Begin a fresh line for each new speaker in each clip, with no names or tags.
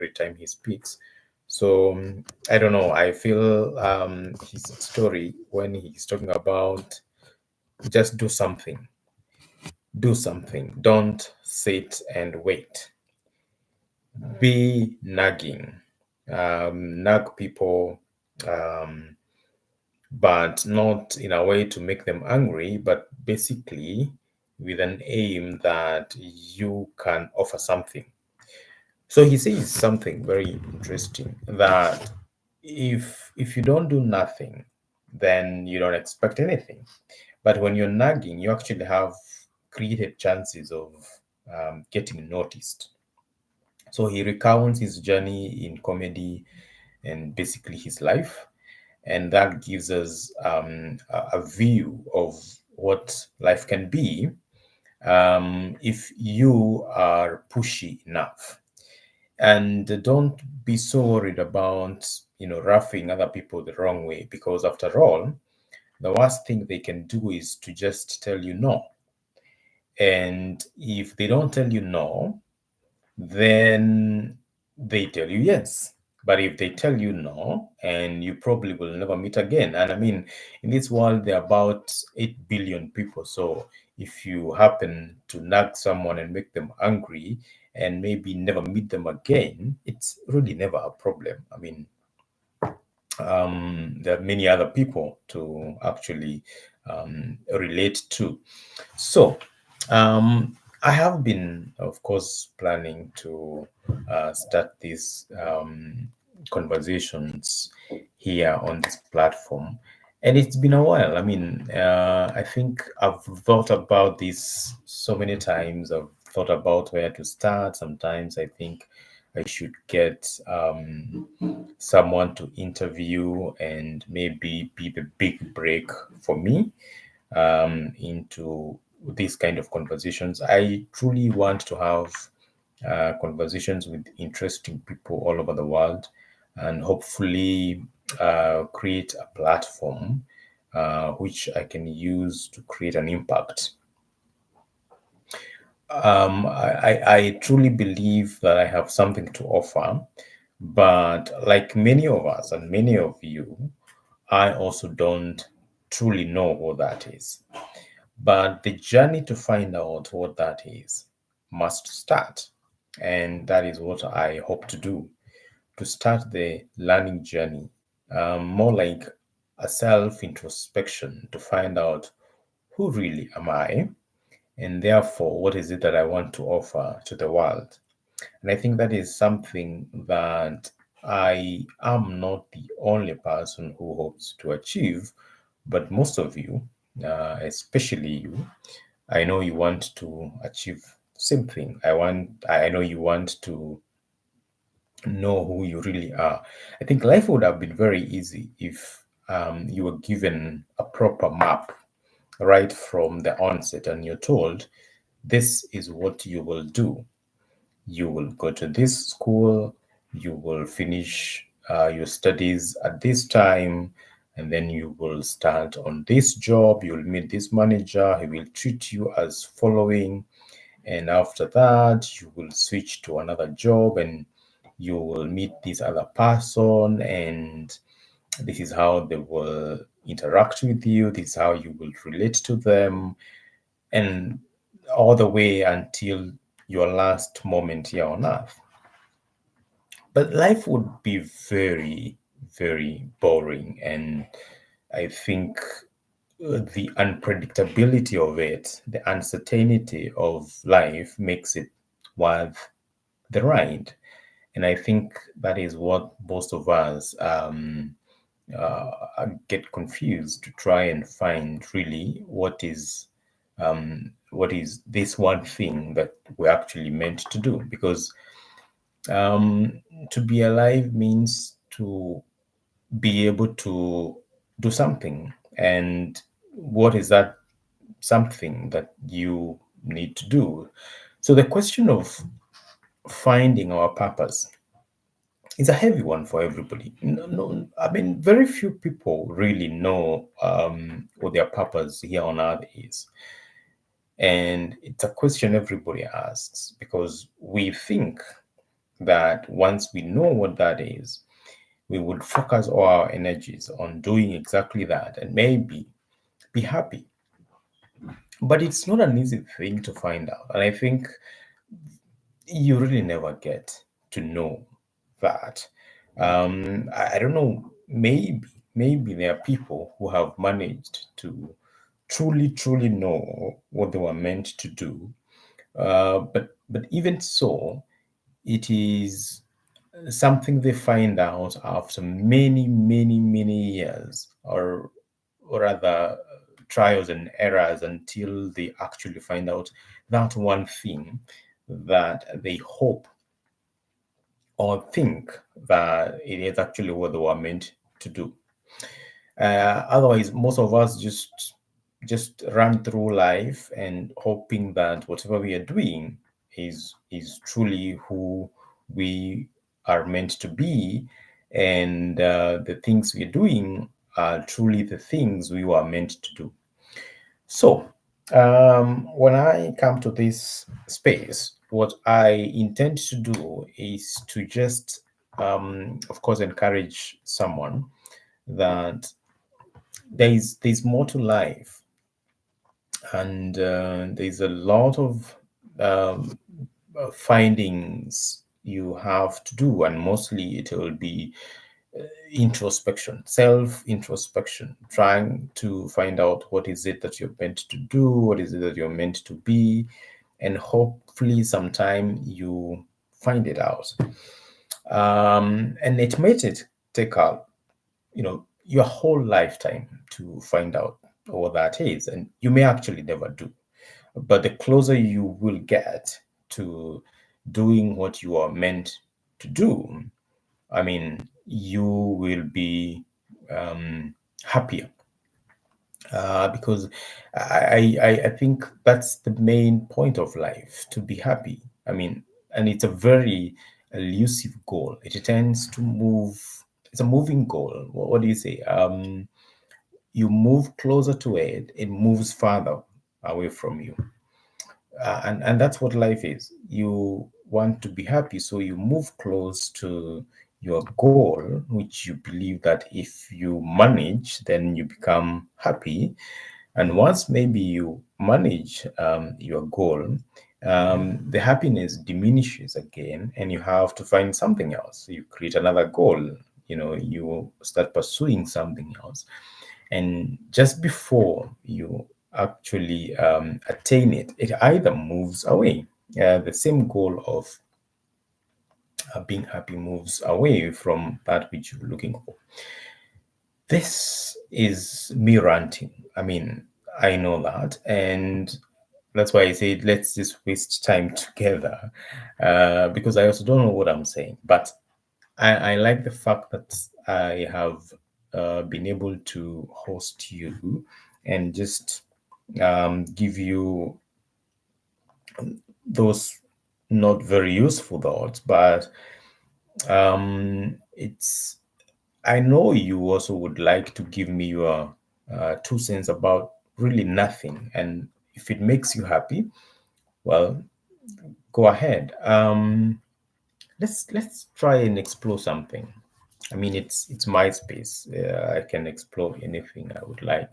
every time he speaks. So I don't know. I feel his story when he's talking about just do something. Don't sit and wait. Be nagging, nag people, um, but not in a way to make them angry, but basically with an aim that you can offer something. So he says something very interesting that if you don't do nothing, then you don't expect anything. But when you're nagging, you actually have created chances of getting noticed. So he recounts his journey in comedy and basically his life, and that gives us a view of what life can be if you are pushy enough. And don't be so worried about roughing other people the wrong way, because after all, the worst thing they can do is to just tell you no. And if they don't tell you no, then they tell you yes. But if they tell you no, and you probably will never meet again. And I mean, in this world, there are about 8 billion people. So if you happen to nag someone and make them angry and maybe never meet them again, it's really never a problem. I mean, there are many other people to actually relate to. So, I have been, of course, planning to start these conversations here on this platform, and it's been a while. I mean, I think I've thought about this so many times. I've thought about where to start. Sometimes I think I should get someone to interview and maybe be the big break for me into these kind of conversations. I truly want to have conversations with interesting people all over the world, and hopefully create a platform which I can use to create an impact. I truly believe that I have something to offer, but like many of us and many of you, I also don't truly know what that is. But the journey to find out what that is must start. And that is what I hope to do, to start the learning journey, more like a self introspection to find out who really am I, and therefore what is it that I want to offer to the world. And I think that is something that I am not the only person who hopes to achieve, but most of you, especially you, I know you want to achieve same thing. I know you want to know who you really are. I think life would have been very easy if you were given a proper map right from the onset and you're told this is what you will do. You will go to this school, you will finish your studies at this time, and then you will start on this job. You'll meet this manager, he will treat you as following, and after that, you will switch to another job and you will meet this other person, and this is how they will interact with you, this is how you will relate to them, and all the way until your last moment here on earth. But life would be very, very boring. And I think the unpredictability of it, the uncertainty of life makes it worth the ride. And I think that is what most of us get confused to try and find really what is this one thing that we're actually meant to do. Because um, to be alive means to be able to do something. And what is that something that you need to do? So the question of finding our purpose is a heavy one for everybody. No, I mean, very few people really know what their purpose here on earth is. And it's a question everybody asks because we think that once we know what that is, we would focus all our energies on doing exactly that and maybe be happy. But it's not an easy thing to find out. And I think you really never get to know that. I don't know, maybe there are people who have managed to truly know what they were meant to do. But even so, it is something they find out after many years, or rather trials and errors, until they actually find out that one thing that they hope or think that it is actually what they were meant to do. Otherwise, most of us just run through life and hoping that whatever we are doing is truly who we are meant to be, and the things we're doing are truly the things we were meant to do. So, when I come to this space, what I intend to do is to just, of course, encourage someone that there's more to life, and there's a lot of um, findings you have to do, and mostly it will be introspection, self introspection, trying to find out what is it that you're meant to do, what is it that you're meant to be, and hopefully sometime you find it out. And it may take out, your whole lifetime to find out what that is, and you may actually never do. But the closer you will get to doing what you are meant to do, I mean, you will be happier, because I think that's the main point of life, to be happy. I mean, and it's a very elusive goal. It tends to move. It's a moving goal. What do you say? You move closer to it, it moves farther away from you. And that's what life is. You want to be happy, so you move close to your goal, which you believe that if you manage, then you become happy. And once maybe you manage your goal, the happiness diminishes again, and you have to find something else. You create another goal, you start pursuing something else. And just before you actually attain it, it either moves away. The same goal of being happy moves away from that which you're looking for. This is me ranting. I mean, I know that. And that's why I said, let's just waste time together, because I also don't know what I'm saying. But I like the fact that I have been able to host you and just give you those not very useful thoughts, but it's I know you also would like to give me your 2 cents about really nothing, and if it makes you happy, well, go ahead. Let's try and explore something. I mean, it's my space. I can explore anything I would like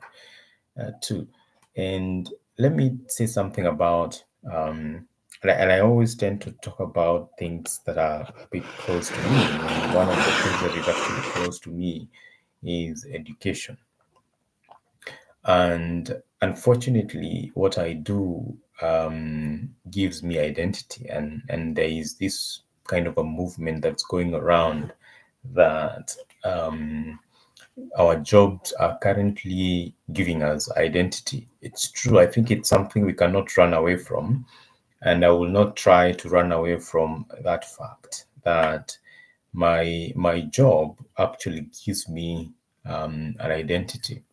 to. And let me say something about, and I always tend to talk about things that are a bit close to me. And one of the things that is actually close to me is education. And unfortunately, what I do gives me identity, and there is this kind of a movement that's going around that our jobs are currently giving us identity. It's true. I think it's something we cannot run away from, and I will not try to run away from that fact that my job actually gives me an identity.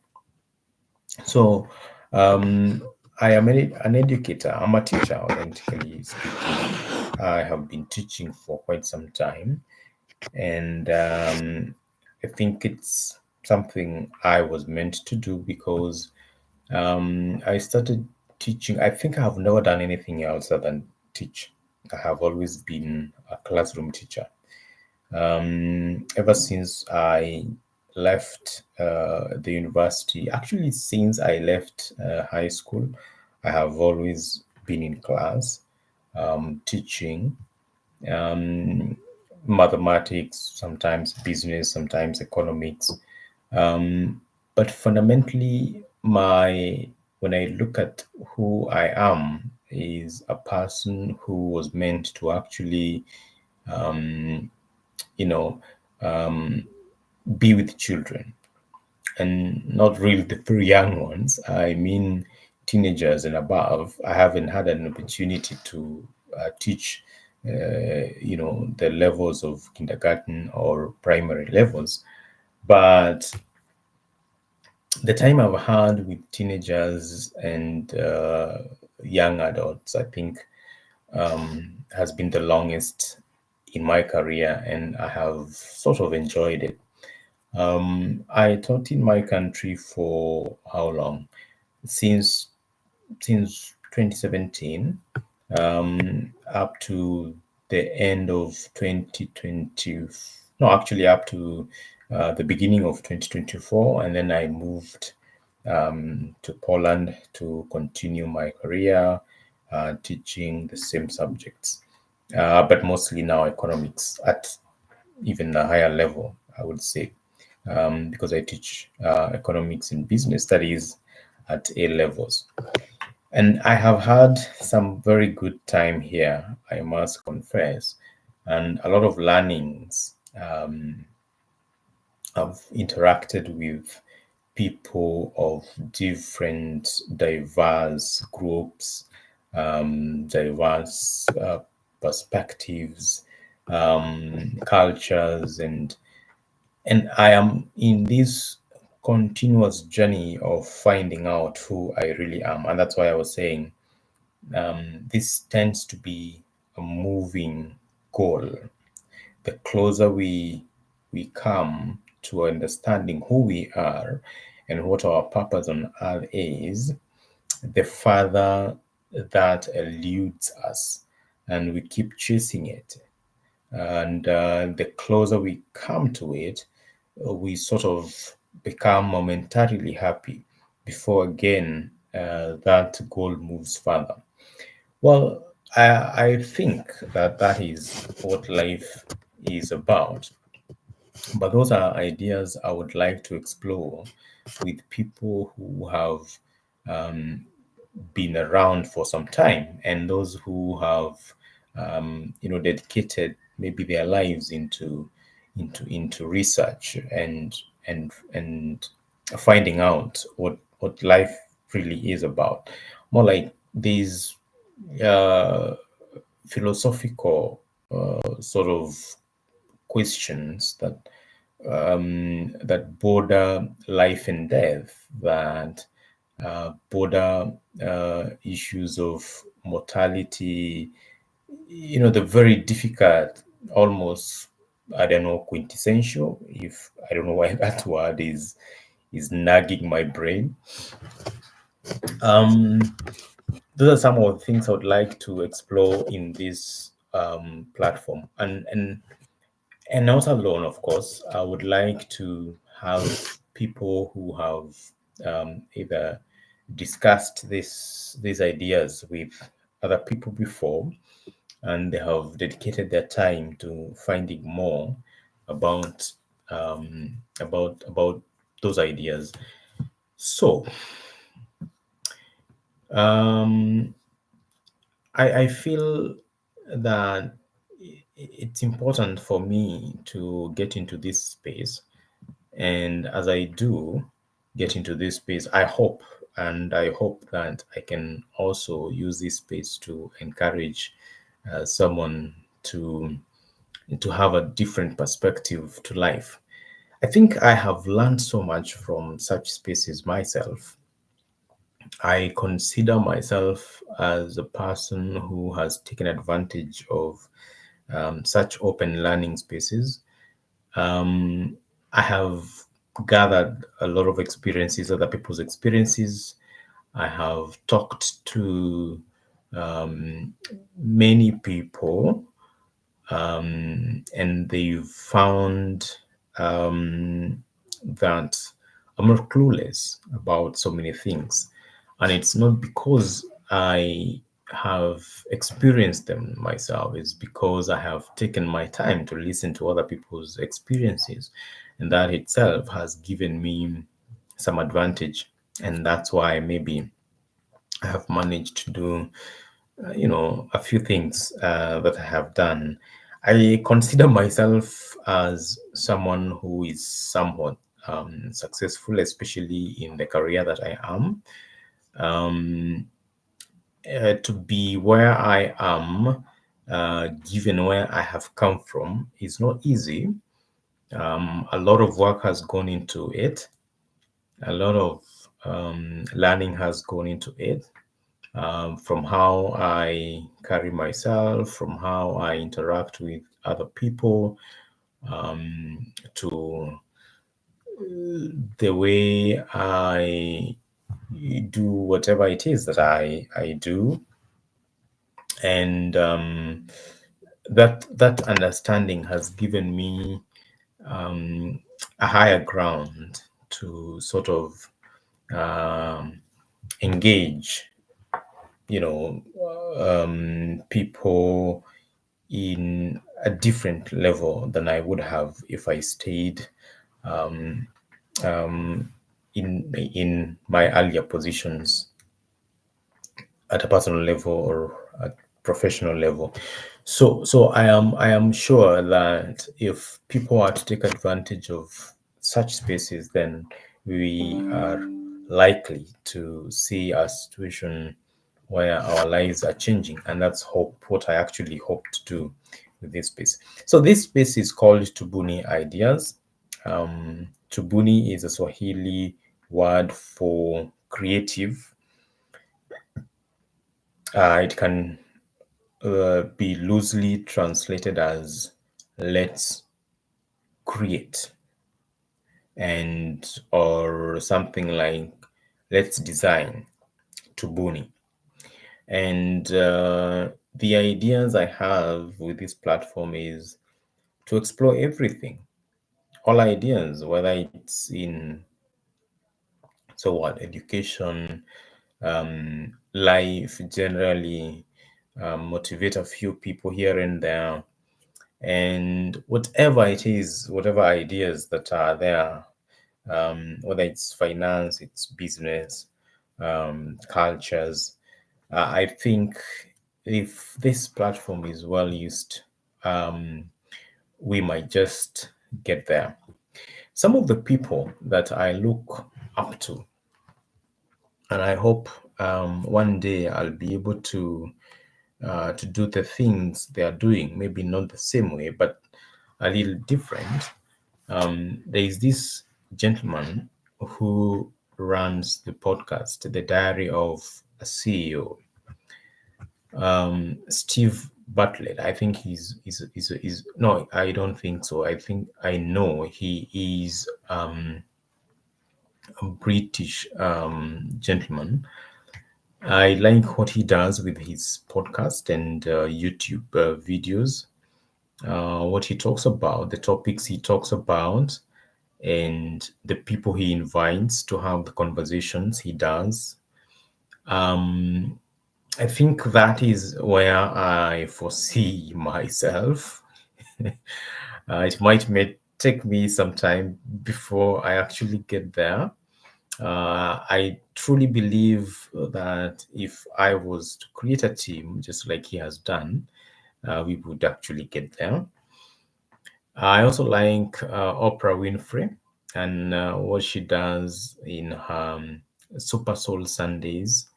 So, I am an educator. I'm a teacher, authentically speaking. I have been teaching for quite some time, and I think it's something I was meant to do because I started teaching. I think I have never done anything else other than teach. I have always been a classroom teacher. Ever since I left the university, actually, since I left high school, I have always been in class teaching um, mathematics, sometimes business, sometimes economics. But fundamentally, my when I look at who I am, is a person who was meant to actually, um, you know, um, be with children, and not really the very young ones. I mean, teenagers and above. I haven't had an opportunity to teach, the levels of kindergarten or primary levels, but the time I've had with teenagers and young adults, I think, has been the longest in my career, and I have sort of enjoyed it. I taught in my country for how long? Since 2017, up to the end of 2020. No, actually, up to the beginning of 2024, and then I moved to Poland to continue my career teaching the same subjects, but mostly now economics at even a higher level, I would say, because I teach economics and business studies at A levels. And I have had some very good time here, I must confess, and a lot of learnings. I've interacted with people of different, diverse groups, diverse perspectives, cultures, and I am in this continuous journey of finding out who I really am. And that's why I was saying this tends to be a moving goal. The closer we come to understanding who we are and what our purpose on earth is, the further that eludes us, and we keep chasing it. And the closer we come to it, we sort of become momentarily happy before again that goal moves further. Well, I think that that is what life is about. But those are ideas I would like to explore with people who have um, been around for some time, and those who have dedicated maybe their lives into research and finding out what life really is about, more like these uh, philosophical sort of questions that border life and death, that border issues of mortality, the very difficult, almost, I don't know, quintessential, if I don't know why that word is nagging my brain. Um, those are some of the things I would like to explore in this platform, and not alone, of course. I would like to have people who have either discussed these ideas with other people before, and they have dedicated their time to finding more about about those ideas. So um, I feel that it's important for me to get into this space. And as I do get into this space, I hope that I can also use this space to encourage someone to have a different perspective to life. I think I have learned so much from such spaces myself. I consider myself as a person who has taken advantage of such open learning spaces. Um, I have gathered a lot of experiences, other people's experiences. I have talked to many people and they've found that I'm not clueless about so many things. And it's not because I have experienced them myself, it's because I have taken my time to listen to other people's experiences. And that itself has given me some advantage. And that's why maybe I have managed to do a few things that I have done. I consider myself as someone who is somewhat successful, especially in the career that I am. Um, to be where I am, given where I have come from, is not easy. A lot of work has gone into it. A lot of learning has gone into it. From how I carry myself, from how I interact with other people, to the way I do whatever it is that I do, and that understanding has given me a higher ground to sort of engage, people in a different level than I would have if I stayed in my earlier positions at a personal level or at professional level. So I am sure that if people are to take advantage of such spaces, then we are likely to see a situation where our lives are changing, and that's what I actually hope to do with this space. So this space is called Tubuni Ideas. Tubuni is a Swahili word for creative. It can be loosely translated as let's create, and or something like let's design, Tubuni. And the ideas I have with this platform is to explore everything, all ideas, whether it's in education, life generally, motivate a few people here and there, and whatever it is, whatever ideas that are there, whether it's finance, it's business, cultures. I think if this platform is well used, we might just get there. Some of the people that I look up to, and I hope one day I'll be able to do the things they are doing, maybe not the same way, but a little different. There is this gentleman who runs the podcast, The Diary of a CEO, Steve Bartlett. I think he's no, I don't think so. I think I know he is a British gentleman. I like what he does with his podcast and YouTube videos. What he talks about, the topics he talks about, and the people he invites to have the conversations he does. I think that is where I foresee myself. It might may take me some time before I actually get there. I truly believe that if I was to create a team, just like he has done, we would actually get there. I also like Oprah Winfrey and what she does in her Super Soul Sundays,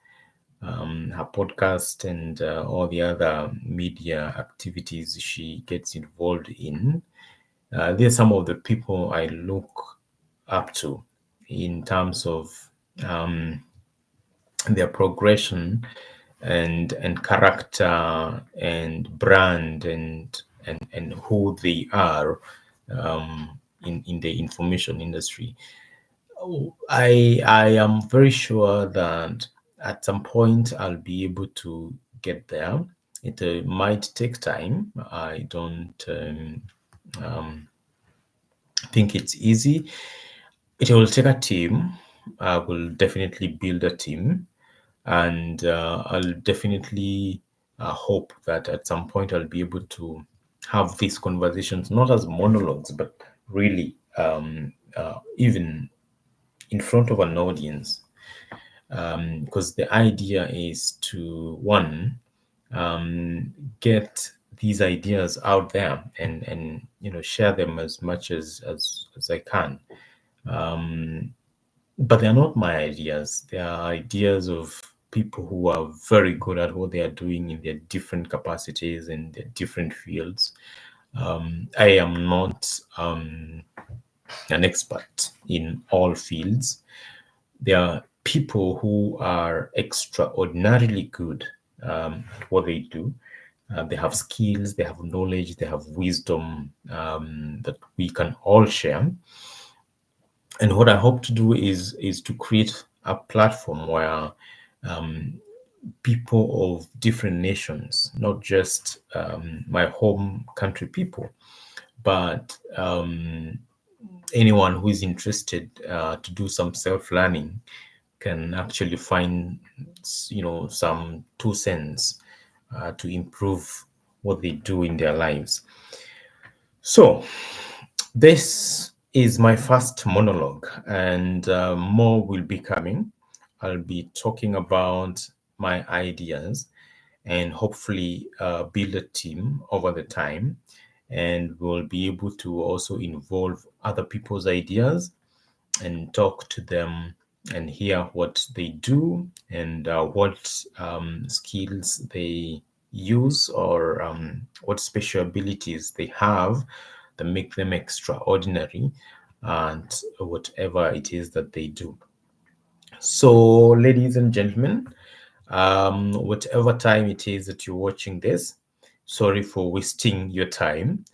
her podcast, and all the other media activities she gets involved in. They're some of the people I look up to in terms of um, their progression and character and brand and who they are in the information industry. I am very sure that at some point I'll be able to get there. It might take time. I don't think it's easy. It will take a team. I will definitely build a team, and I'll definitely hope that at some point I'll be able to have these conversations not as monologues, but really even in front of an audience. Because the idea is to one, get these ideas out there and share them as much as I can. But they're not my ideas. They are ideas of people who are very good at what they are doing in their different capacities and their different fields. I am not an expert in all fields. There are people who are extraordinarily good at what they do. They have skills, they have knowledge, they have wisdom that we can all share. And what I hope to do is to create a platform where people of different nations, not just my home country people, but anyone who is interested to do some self-learning can actually find, some 2 cents to improve what they do in their lives. So this is my first monologue, and more will be coming. I'll be talking about my ideas and hopefully build a team over the time. And we'll be able to also involve other people's ideas and talk to them and hear what they do and what skills they use, or what special abilities they have that make them extraordinary and whatever it is that they do. So, ladies and gentlemen, whatever time it is that you're watching this, sorry for wasting your time.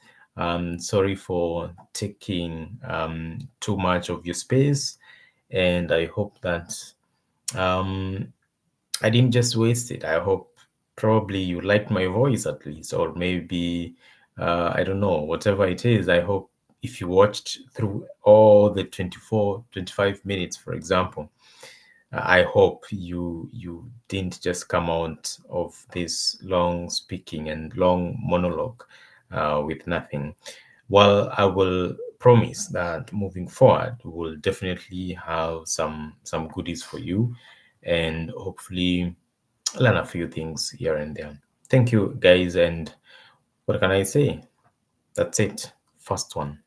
Sorry for taking too much of your space. And I hope that um, I didn't just waste it. I hope probably you liked my voice at least, or maybe, I don't know, whatever it is. I hope if you watched through all the 24, 25 minutes, for example, I hope you didn't just come out of this long speaking and long monologue with nothing. Well, I will promise that moving forward, we'll definitely have some goodies for you, and hopefully learn a few things here and there. Thank you, guys, and what can I say? That's it. First one.